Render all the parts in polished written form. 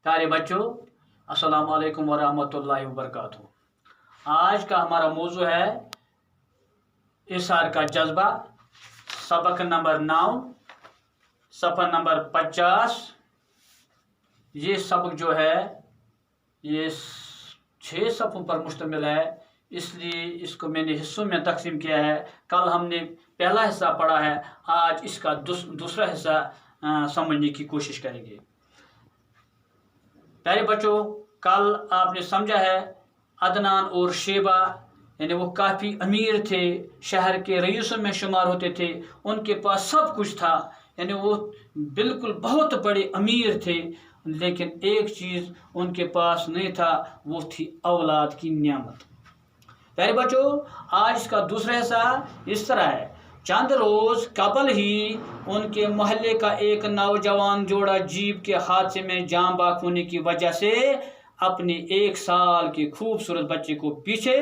प्यारे बच्चों, अस्सलाम वालेकुम वरहमतुल्लाहि वबरकातुहू। आज का हमारा मौजू है इशार का जज्बा, सबक नंबर 9, सफ़ा नंबर 50। ये सबक जो है ये 6 सफ़ों पर मुश्तमिल है, इसलिए इसको मैंने हिस्सों में तकसीम किया है। कल हमने पहला हिस्सा पढ़ा है, आज इसका दूसरा हिस्सा समझने की कोशिश करेंगे। प्यारे बच्चों, कल आपने समझा है अदनान और शेबा यानी वो काफ़ी अमीर थे, शहर के रईसों में शुमार होते थे, उनके पास सब कुछ था, यानी वो बिल्कुल बहुत बड़े अमीर थे। लेकिन एक चीज़ उनके पास नहीं था, वो थी औलाद की नियामत। प्यारे बच्चों, आज इसका दूसरा हिस्सा इस तरह है। चंद रोज़ कबल ही उनके मोहल्ले का एक नौजवान जोड़ा जीप के हादसे में जान बाख होने की वजह से अपने 1 साल के खूबसूरत बच्चे को पीछे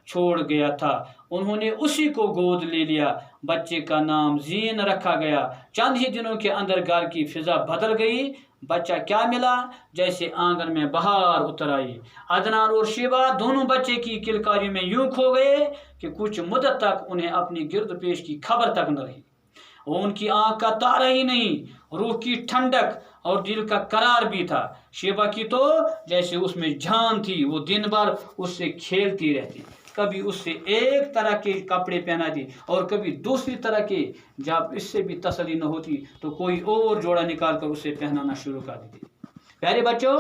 छोड़ गया था। उन्होंने उसी को गोद ले लिया। बच्चे का नाम जीन रखा गया। चंद ही दिनों के अंदर घर की फिजा बदल गई। बच्चा क्या मिला, जैसे आंगन में बहार उतर आई। अदनान और शेबा दोनों बच्चे की किलकारी में यूं खो गए कि कुछ मुद्दत तक उन्हें अपनी गिरद पेश की खबर तक न रही। उनकी आंख का तारा ही नहीं, रूह की ठंडक और दिल का करार भी था। शेबा की तो जैसे उसमें जान थी, वो दिन भर उससे खेलती रहती, कभी उससे एक तरह के कपड़े पहनाती और कभी दूसरी तरह के। जब इससे भी तसल्ली न होती तो कोई और जोड़ा निकाल कर उसे पहनाना शुरू कर देती। प्यारे बच्चों,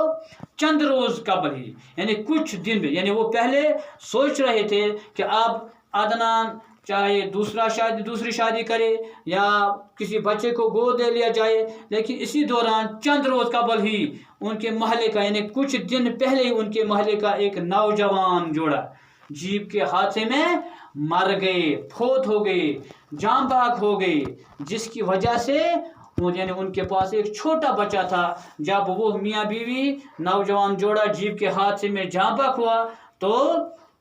चंद रोज कबल ही यानी कुछ दिन में, यानी वो पहले सोच रहे थे कि अब अदनान चाहे दूसरी शादी करे या किसी बच्चे को गोद ले लिया जाए, लेकिन इसी दौरान चंद रोज कबल ही उनके मोहल्ले का, यानी कुछ दिन पहले ही उनके मोहल्ले का एक नौजवान जोड़ा जीप के हादसे में मर गए, फौत हो गए, जान बाग हो गए, जिसकी वजह से यानी उनके पास एक छोटा बच्चा था। जब वो मियाँ बीवी नौजवान जोड़ा जीप के हादसे में जान बाग हुआ तो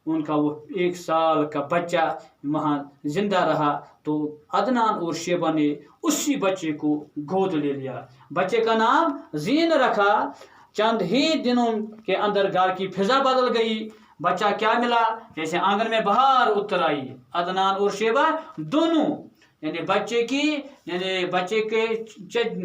उनका वो 1 साल का बच्चा वहाँ जिंदा रहा। तो अदनान और शेबा ने उसी बच्चे को गोद ले लिया। बच्चे का नाम जीन रखा। चंद ही दिनों के अंदर घर की फिजा बदल गई। बच्चा क्या मिला, जैसे आंगन में बहार उतर आई। अदनान और शेबा दोनों यानी बच्चे के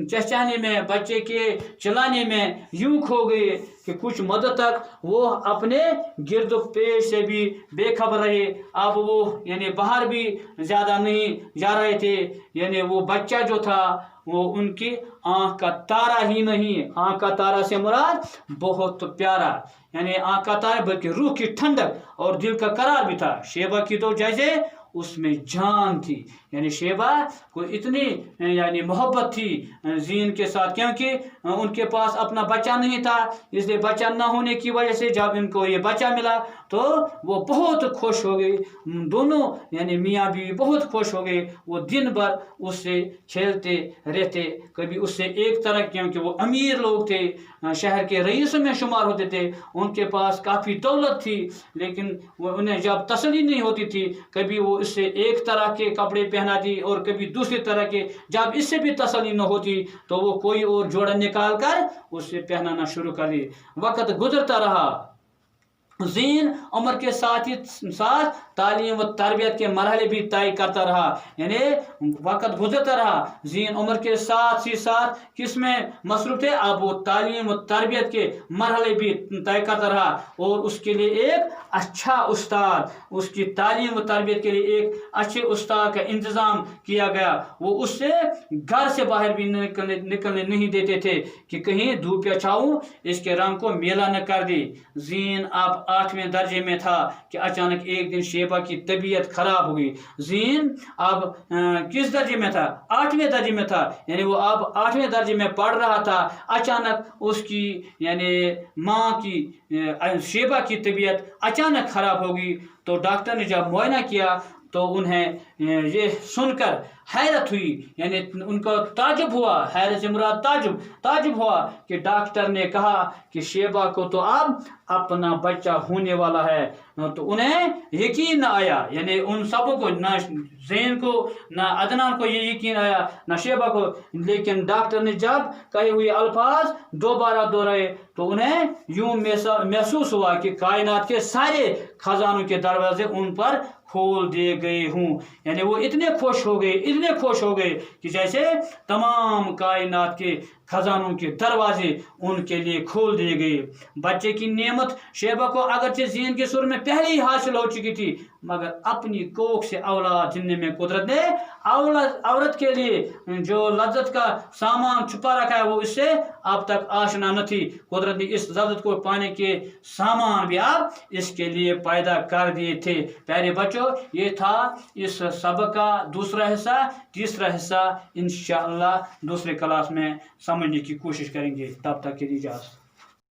चहचहाने में, बच्चे के चलाने में यूं खो गए कि कुछ मदद तक वो अपने गिरद पेश से भी बेखबर रहे। अब वो यानी बाहर भी ज़्यादा नहीं जा रहे थे। यानी वो बच्चा जो था वो उनकी आँख का तारा ही नहीं, आँख का तारा से मुराद बहुत प्यारा, यानी आँख का तारा बल्कि रूह की ठंडक और दिल का करार भी था। शेबा की तो जैसे उसमें जान थी, यानी शेबा को इतनी यानी मोहब्बत थी जीन के साथ, क्योंकि उनके पास अपना बच्चा नहीं था। इसलिए बच्चा न होने की वजह से जब इनको ये बच्चा मिला तो वो बहुत खुश हो गए। दोनों यानी मियाँ बीवी बहुत खुश हो गए। वो दिन भर उससे खेलते रहते, कभी उससे एक तरह, क्योंकि वो अमीर लोग थे, शहर के रईसों में शुमार होते थे, उनके पास काफ़ी दौलत थी, लेकिन वो उन्हें जब तसल्ली नहीं होती थी, कभी वो इससे एक तरह के कपड़े पहनाती और कभी दूसरी तरह के। जब इससे भी तसल्ली न होती तो वो कोई और जोड़ा निकाल कर उससे पहनाना शुरू कर दी। वक्त गुजरता रहा। जीन उम्र के साथ ही साथ तालीम व तरबियत के मरहले भी तय करता रहा, यानी वक्त गुजरता रहा। जीन उम्र के साथ ही साथ किस में मसरूफ थे, अब वो तालीम व तरबियत के मरहले भी तय करता रहा और उसके लिए एक अच्छा उस्ताद, उसकी तालीम व तरबियत के लिए एक अच्छे उस्ताद का इंतज़ाम किया गया। वो उससे घर से बाहर भी निकलने नहीं देते थे कि कहीं धूप या छाँव इसके रंग को मेला न कर दे। जीन अब 8वें दर्जे में था कि अचानक एक दिन शेबा की तबीयत खराब हो गई। जीन अब किस दर्जे में था, 8वें दर्जे में था, यानी वो अब 8वें दर्जे में पढ़ रहा था। अचानक उसकी यानी माँ की शेबा की तबीयत अचानक खराब हो गई। तो डॉक्टर ने जब मुआयना किया تو انہیں یہ سن کر حیرت ہوئی، یعنی ان کو تعجب ہوا، حیرت سے مراد تعجب ہوا کہ ڈاکٹر نے کہا کہ شیبہ کو تو اب اپنا بچہ ہونے والا ہے۔ تو انہیں یقین نہ آیا، یعنی ان سبوں کو، نہ زین کو نہ عدنان کو یہ یقین آیا نہ شیبہ کو، لیکن ڈاکٹر نے جب کہے ہوئے الفاظ دوبارہ دہرائے تو انہیں یوں محسوس ہوا کہ کائنات کے سارے خزانوں کے دروازے ان پر کھول دیے گئے ہوں، یعنی وہ اتنے خوش ہو گئے کہ جیسے تمام کائنات کے خزانوں کے دروازے ان کے لیے کھول دیے گئے۔ بچے کی نعمت شیبہ کو اگرچہ زین کے سر میں پہلے ہی حاصل ہو چکی تھی، مگر اپنی کوکھ سے اولاد جننے میں قدرت نے عورت کے لیے جو لذت کا سامان چھپا رکھا ہے وہ اس سے اب تک آشنا نہ تھی۔ قدرت نے اس لذت کو پانے کے سامان بھی اب اس کے لیے پیدا کر دیے تھے۔ پیارے بچوں، یہ تھا اس سبق کا دوسرا حصہ۔ تیسرا حصہ انشاءاللہ دوسرے کلاس میں سمجھنے کی کوشش کریں گے۔ تب تک کے لیے اجازت۔